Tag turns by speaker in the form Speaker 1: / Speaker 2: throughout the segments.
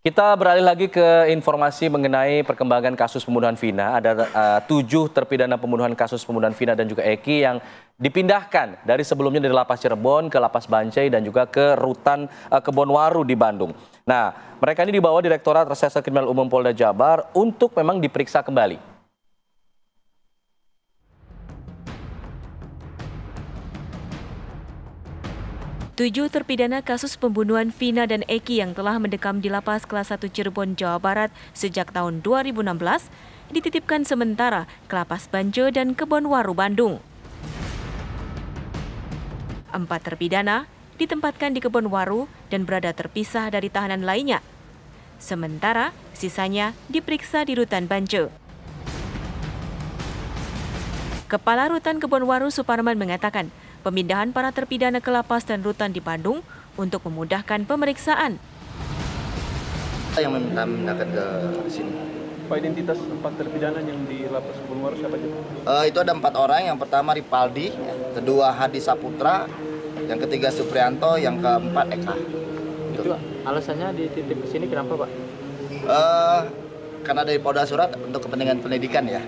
Speaker 1: Kita beralih lagi ke informasi mengenai perkembangan kasus pembunuhan Vina. Ada 7 terpidana pembunuhan kasus pembunuhan Vina dan juga Eki yang dipindahkan dari sebelumnya dari Lapas Cirebon ke Lapas Bancai dan juga ke Rutan Kebonwaru di Bandung. Nah, mereka ini dibawa Direktorat Reserse Kriminal Umum Polda Jabar untuk memang diperiksa kembali.
Speaker 2: Tujuh terpidana kasus pembunuhan Vina dan Eki yang telah mendekam di Lapas Kelas 1 Cirebon, Jawa Barat sejak tahun 2016 dititipkan sementara ke Lapas Bancai dan Kebonwaru, Bandung. 4 terpidana ditempatkan di Kebonwaru dan berada terpisah dari tahanan lainnya. Sementara sisanya diperiksa di Rutan Bancai. Kepala Rutan Kebonwaru Suparman mengatakan, pemindahan para terpidana ke lapas dan rutan di Bandung untuk memudahkan pemeriksaan.
Speaker 3: Yang meminta memindahkan ke sini.
Speaker 4: Pak, identitas 4 terpidana yang di lapas Kebonwaru siapa aja?
Speaker 3: Itu ada 4 orang. Yang pertama Ripaldi, kedua Hadi Saputra, yang ketiga Suprianto, yang keempat Eka.
Speaker 5: Itu alasannya dititip ke sini kenapa, Pak?
Speaker 3: Karena dari Polda Surat untuk kepentingan pendidikan ya.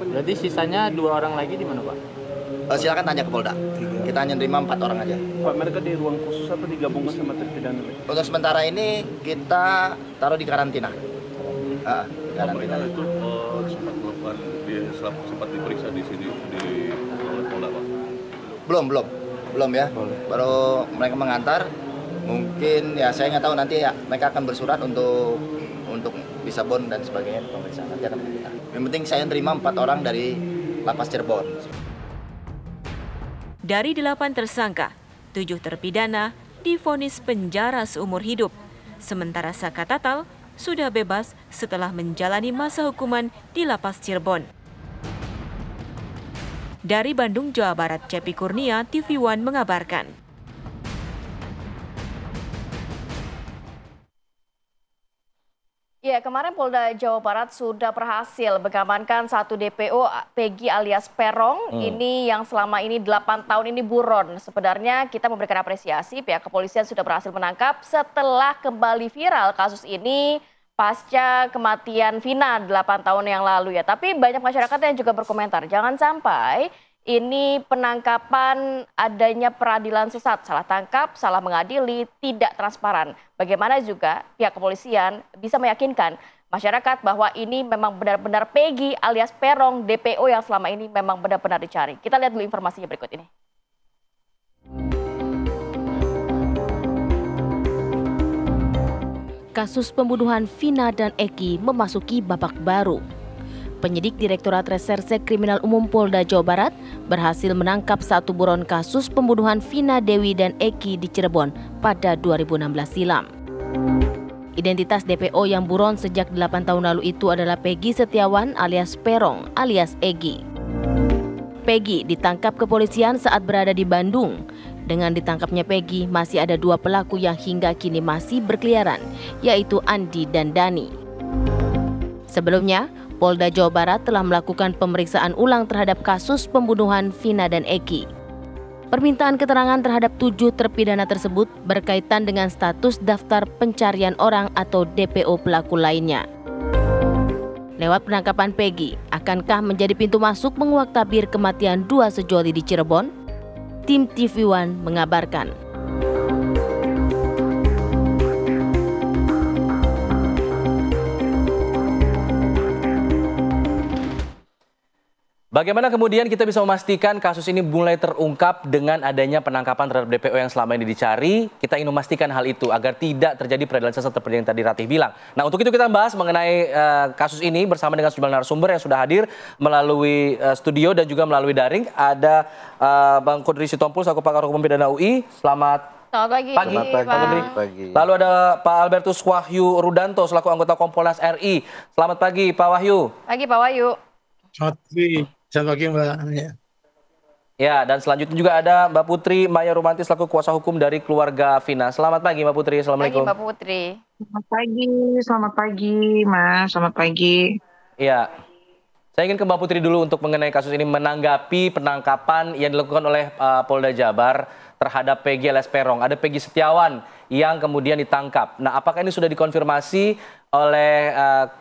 Speaker 5: Berarti sisanya 2 orang lagi di mana, Pak?
Speaker 3: Silakan tanya ke Polda. Kita hanya nerima 4 orang aja.
Speaker 4: Pak, mereka di ruang khusus atau digabungkan sama terpidana?
Speaker 3: Untuk sementara ini kita taruh di karantina. Karantina.
Speaker 6: Itu sempat melakukan sempat diperiksa di sini di Polda, Pak?
Speaker 3: Belum ya. Baru mereka mengantar. Mungkin ya saya nggak tahu, nanti ya mereka akan bersurat untuk bisa bond dan sebagainya pemeriksaan. Nanti akan kita. Yang penting saya terima 4 orang dari Lapas Cirebon.
Speaker 2: Dari 8 tersangka, 7 terpidana divonis penjara seumur hidup. Sementara Saka Tatal sudah bebas setelah menjalani masa hukuman di Lapas Cirebon. Dari Bandung, Jawa Barat, Cepi Kurnia, TV One mengabarkan.
Speaker 7: Ya, kemarin Polda Jawa Barat sudah berhasil mengamankan 1 DPO Peggy alias Perong. Ini yang selama ini 8 tahun ini buron. Sebenarnya kita memberikan apresiasi, pihak kepolisian sudah berhasil menangkap setelah kembali viral kasus ini pasca kematian Vina 8 tahun yang lalu ya. Tapi banyak masyarakat yang juga berkomentar, jangan sampai ini penangkapan adanya peradilan sesat, salah tangkap, salah mengadili, tidak transparan. Bagaimana juga pihak kepolisian bisa meyakinkan masyarakat bahwa ini memang benar-benar Peggy alias Perong DPO yang selama ini memang benar-benar dicari. Kita lihat dulu informasinya berikut ini.
Speaker 8: Kasus pembunuhan Vina dan Eki memasuki babak baru. Penyidik Direktorat Reserse Kriminal Umum Polda Jawa Barat berhasil menangkap 1 buron kasus pembunuhan Vina Dewi dan Eki di Cirebon pada 2016 silam. Identitas DPO yang buron sejak 8 tahun lalu itu adalah Peggy Setiawan alias Perong alias Egi. Peggy ditangkap kepolisian saat berada di Bandung. Dengan ditangkapnya Peggy, masih ada 2 pelaku yang hingga kini masih berkeliaran, yaitu Andi dan Dani. Sebelumnya, Polda Jawa Barat telah melakukan pemeriksaan ulang terhadap kasus pembunuhan Vina dan Eki. Permintaan keterangan terhadap 7 terpidana tersebut berkaitan dengan status daftar pencarian orang atau DPO pelaku lainnya. Lewat penangkapan Peggy, akankah menjadi pintu masuk menguak tabir kematian 2 sejoli di Cirebon? Tim TV One mengabarkan.
Speaker 1: Bagaimana kemudian kita bisa memastikan kasus ini mulai terungkap dengan adanya penangkapan terhadap DPO yang selama ini dicari? Kita ingin memastikan hal itu agar tidak terjadi peradilan sesat seperti yang tadi Ratih bilang. Nah, untuk itu kita bahas mengenai kasus ini bersama dengan sejumlah narasumber yang sudah hadir melalui studio dan juga melalui daring. Ada Bang Kudri Sitompul selaku pakar hukum pidana UI. Selamat pagi.
Speaker 3: Pagi.
Speaker 1: Lalu ada Pak Albertus Wahyu Rudanto selaku anggota Kompolnas RI. Selamat pagi, Pak Wahyu.
Speaker 7: Pagi, Pak Wahyu.
Speaker 9: Selamat pagi Mbak.
Speaker 1: Ya, dan selanjutnya juga ada Mbak Putri Maya Rumanti selaku kuasa hukum dari keluarga Vina. Selamat pagi Mbak Putri. Assalamualaikum.
Speaker 7: Pagi, Mbak Putri.
Speaker 10: Selamat pagi Mas, selamat pagi.
Speaker 1: Ya, saya ingin ke Mbak Putri dulu untuk mengenai kasus ini, menanggapi penangkapan yang dilakukan oleh Polda Jabar terhadap Peggy alias Perong. Ada Peggy Setiawan yang kemudian ditangkap. Nah, apakah ini sudah dikonfirmasi oleh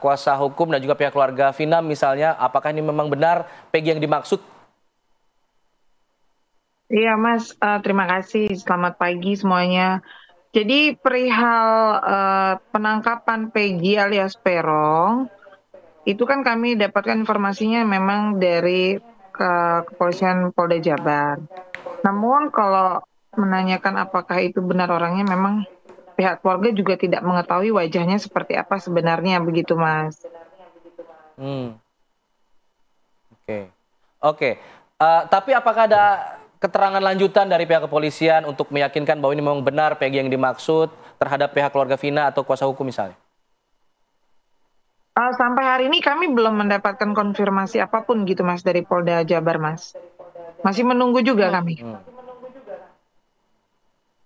Speaker 1: kuasa hukum dan juga pihak keluarga Vina misalnya, apakah ini memang benar Peggy yang dimaksud?
Speaker 10: Iya Mas, terima kasih. Selamat pagi semuanya. Jadi perihal penangkapan Peggy alias Peron, itu kan kami dapatkan informasinya memang dari kepolisian Polda Jabar. Namun kalau menanyakan apakah itu benar orangnya, memang pihak keluarga juga tidak mengetahui wajahnya seperti apa sebenarnya, begitu Mas.
Speaker 1: Oke. Tapi apakah ada keterangan lanjutan dari pihak kepolisian untuk meyakinkan bahwa ini memang benar Peggy yang dimaksud terhadap pihak keluarga Vina atau kuasa hukum misalnya?
Speaker 10: Sampai hari ini kami belum mendapatkan konfirmasi apapun gitu Mas dari Polda Jabar Mas. Masih menunggu juga kami.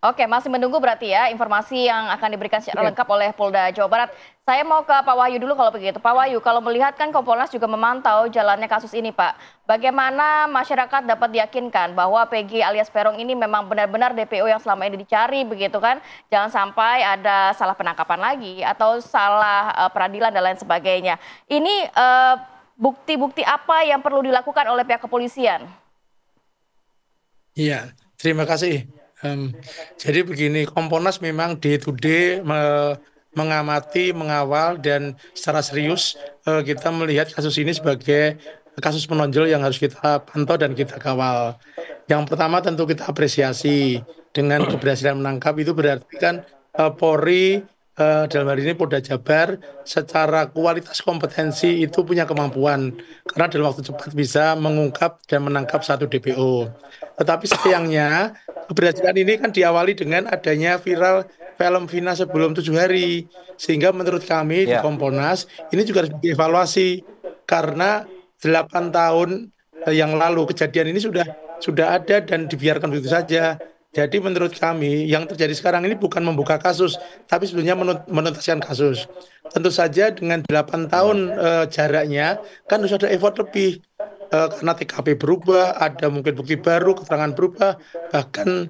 Speaker 7: Oke, masih menunggu berarti ya informasi yang akan diberikan secara lengkap oleh Polda Jawa Barat. Saya mau ke Pak Wahyu dulu kalau begitu. Pak Wahyu, kalau melihat kan Kompolnas juga memantau jalannya kasus ini, Pak. Bagaimana masyarakat dapat diyakinkan bahwa Peggy alias Peron ini memang benar-benar DPO yang selama ini dicari begitu kan? Jangan sampai ada salah penangkapan lagi atau salah peradilan dan lain sebagainya. Ini bukti-bukti apa yang perlu dilakukan oleh pihak kepolisian?
Speaker 9: Iya, terima kasih. Jadi begini, Kompolnas memang day to day mengamati, mengawal, dan secara serius kita melihat kasus ini sebagai kasus menonjol yang harus kita pantau dan kita kawal. Yang pertama tentu kita apresiasi dengan keberhasilan menangkap, itu berarti kan Polri dalam hari ini Polda Jabar secara kualitas kompetensi itu punya kemampuan karena dalam waktu cepat bisa mengungkap dan menangkap satu DPO. Tetapi sayangnya keberhasilan ini kan diawali dengan adanya viral film Vina sebelum 7 hari, sehingga menurut kami di Kompolnas ini juga harus dievaluasi karena 8 tahun yang lalu kejadian ini sudah ada dan dibiarkan begitu saja. Jadi menurut kami yang terjadi sekarang ini bukan membuka kasus, tapi sebetulnya menuntaskan kasus. Tentu saja dengan 8 tahun jaraknya kan harus ada effort lebih. Karena TKP berubah, ada mungkin bukti baru, keterangan berubah, bahkan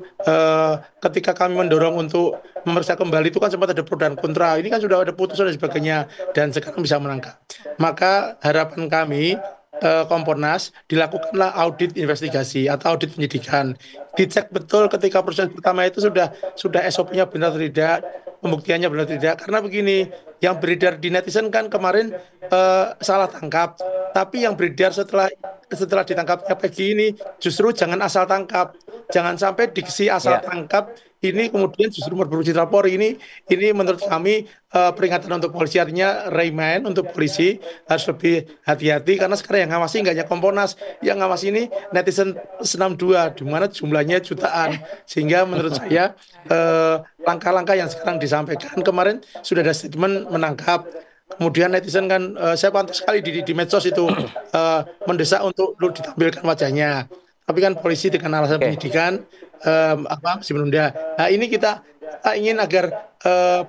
Speaker 9: ketika kami mendorong untuk memeriksa kembali itu kan sempat ada pro dan kontra, ini kan sudah ada putusan dan sebagainya, dan sekarang bisa menangkap. Maka harapan kami Kompolnas dilakukanlah audit investigasi atau audit penyidikan, dicek betul ketika proses pertama itu sudah SOP-nya benar atau tidak, pembuktiannya benar atau tidak. Karena begini, yang beredar di netizen kan kemarin salah tangkap, tapi yang beredar setelah ditangkapnya Peggy ini justru jangan asal tangkap, jangan sampai diksi asal tangkap ini kemudian justru merburu citra Polri. Ini menurut kami peringatan untuk polisi, artinya remind untuk polisi harus lebih hati-hati karena sekarang yang ngawasi nggak hanya Kompolnas, yang ngawasi ini netizen 62 di mana jumlahnya jutaan, sehingga menurut saya langkah-langkah yang sekarang disampaikan, kemarin sudah ada statement menangkap, kemudian netizen kan saya pantau sekali di medsos itu mendesak untuk ditampilkan wajahnya, tapi kan polisi dengan alasan penyidikan masih menunda. Nah ini kita ingin agar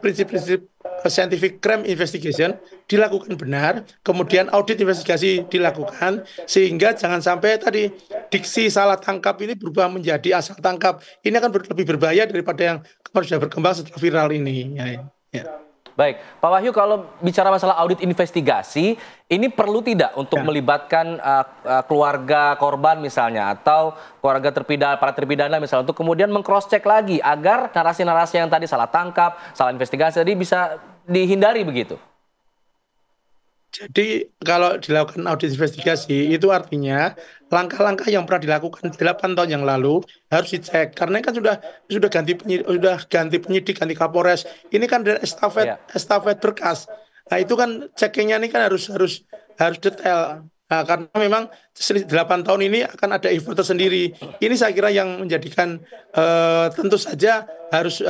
Speaker 9: prinsip-prinsip scientific crime investigation dilakukan benar, kemudian audit investigasi dilakukan, sehingga jangan sampai tadi diksi salah tangkap ini berubah menjadi asal tangkap. Ini akan lebih berbahaya daripada yang kemarin sudah berkembang setelah viral ini. Ya.
Speaker 1: Baik, Pak Wahyu, kalau bicara masalah audit investigasi, ini perlu tidak untuk melibatkan keluarga korban misalnya, atau keluarga para terpidana misalnya, untuk kemudian meng-cross-check lagi agar narasi-narasi yang tadi salah tangkap, salah investigasi tadi bisa dihindari begitu?
Speaker 9: Jadi kalau dilakukan audit investigasi itu artinya langkah-langkah yang pernah dilakukan 8 tahun yang lalu harus dicek, karena kan sudah ganti penyidik, ganti Kapolres. Ini kan dari estafet berkas. Nah itu kan checkingnya ini kan harus detail. Nah, karena memang 8 tahun ini akan ada effort tersendiri. Ini saya kira yang menjadikan tentu saja harus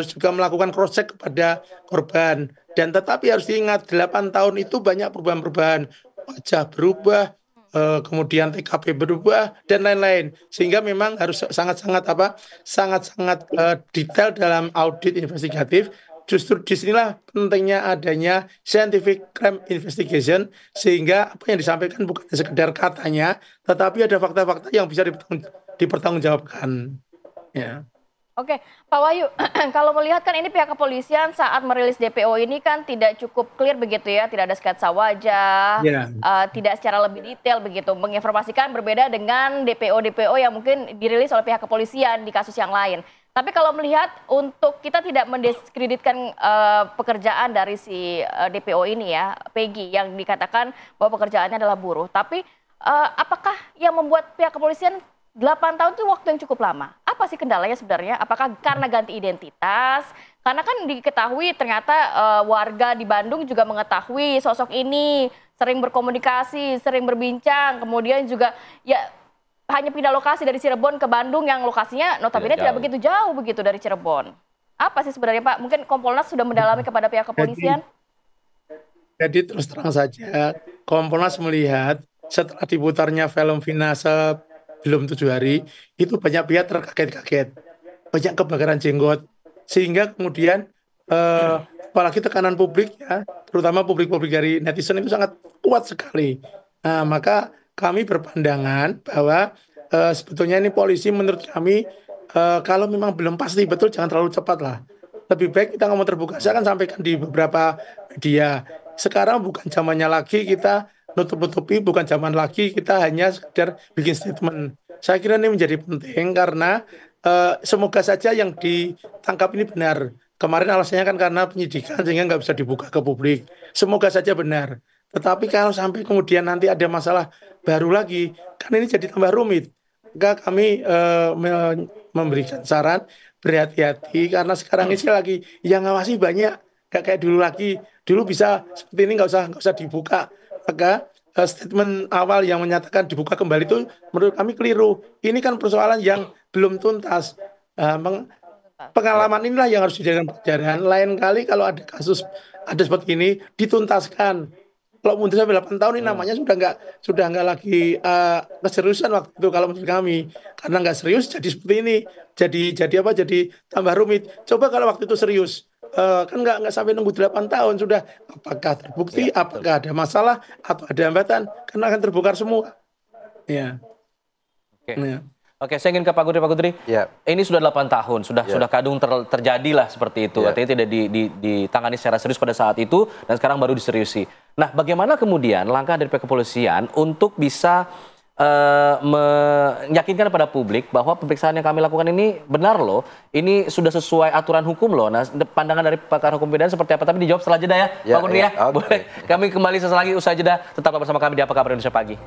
Speaker 9: juga melakukan cross check kepada korban. Dan tetapi harus diingat 8 tahun itu banyak perubahan-perubahan, wajah berubah, kemudian TKP berubah dan lain-lain, sehingga memang harus sangat-sangat detail dalam audit investigatif. Justru disinilah pentingnya adanya scientific crime investigation, sehingga apa yang disampaikan bukan sekedar katanya, tetapi ada fakta-fakta yang bisa dipertanggungjawabkan. Ya.
Speaker 7: Oke, Pak Wahyu, kalau melihat kan ini pihak kepolisian saat merilis DPO ini kan tidak cukup clear begitu ya, tidak ada sketsa wajah,
Speaker 9: Ya.
Speaker 7: tidak secara lebih detail begitu, menginformasikan berbeda dengan DPO-DPO yang mungkin dirilis oleh pihak kepolisian di kasus yang lain. Tapi kalau melihat untuk kita tidak mendiskreditkan pekerjaan dari si DPO ini ya, Peggy, yang dikatakan bahwa pekerjaannya adalah buruh, tapi apakah yang membuat pihak kepolisian 8 tahun itu waktu yang cukup lama? Apa sih kendalanya sebenarnya? Apakah karena ganti identitas? Karena kan diketahui ternyata warga di Bandung juga mengetahui sosok ini, sering berkomunikasi, sering berbincang, kemudian juga ya hanya pindah lokasi dari Cirebon ke Bandung yang lokasinya notabene tidak begitu jauh begitu dari Cirebon. Apa sih sebenarnya Pak? Mungkin Kompolnas sudah mendalami kepada pihak kepolisian?
Speaker 9: Jadi terus terang saja, Kompolnas melihat setelah diputarnya film Vina belum 7 hari, itu banyak pihak terkaget-kaget, banyak kebakaran jenggot, sehingga kemudian apalagi tekanan publik ya, terutama publik-publik dari netizen itu sangat kuat sekali. Nah, maka kami berpandangan bahwa sebetulnya ini polisi menurut kami kalau memang belum pasti betul jangan terlalu cepat lah. Lebih baik kita ngomong terbuka. Saya akan sampaikan di beberapa media. Sekarang bukan zamannya lagi kita nutup-nutupi, bukan zaman lagi kita hanya sekedar bikin statement. Saya kira ini menjadi penting karena semoga saja yang ditangkap ini benar. Kemarin alasannya kan karena penyidikan sehingga nggak bisa dibuka ke publik. Semoga saja benar. Tetapi kalau sampai kemudian nanti ada masalah baru lagi, kan ini jadi tambah rumit. Maka kami memberikan saran berhati-hati karena sekarang ini lagi yang ngawasi banyak, nggak kayak dulu lagi. Dulu bisa seperti ini nggak usah dibuka. Maka statement awal yang menyatakan dibuka kembali itu menurut kami keliru. Ini kan persoalan yang belum tuntas. Pengalaman inilah yang harus dijadikan pelajaran. Lain kali kalau ada kasus ada seperti ini dituntaskan. Kalau mundur sampai 8 tahun ini namanya sudah nggak lagi keseriusan waktu itu kalau menurut kami. Karena nggak serius jadi seperti ini. Jadi tambah rumit. Coba kalau waktu itu serius. Kan nggak sampai nunggu 8 tahun sudah, apakah terbukti, apakah ada masalah atau ada hambatan, karena akan terbongkar semua. Ya.
Speaker 1: Oke.
Speaker 9: Ya.
Speaker 1: Oke, saya ingin ke Pak Kudri.
Speaker 11: Ya.
Speaker 1: Ini sudah 8 tahun, sudah kadung terjadilah seperti itu.
Speaker 11: Ya.
Speaker 1: Artinya tidak ditangani secara serius pada saat itu dan sekarang baru diseriusi. Nah, bagaimana kemudian langkah dari pihak kepolisian untuk bisa meyakinkan pada publik bahwa pemeriksaan yang kami lakukan ini benar loh, ini sudah sesuai aturan hukum loh. Nah, pandangan dari pakar hukum pidana seperti apa? Tapi dijawab setelah jeda ya, Pak Kudri ya.
Speaker 11: Okay.
Speaker 1: Boleh. Kami kembali sesaat lagi usai jeda. Tetaplah bersama kami di Apa Kabar Indonesia Pagi.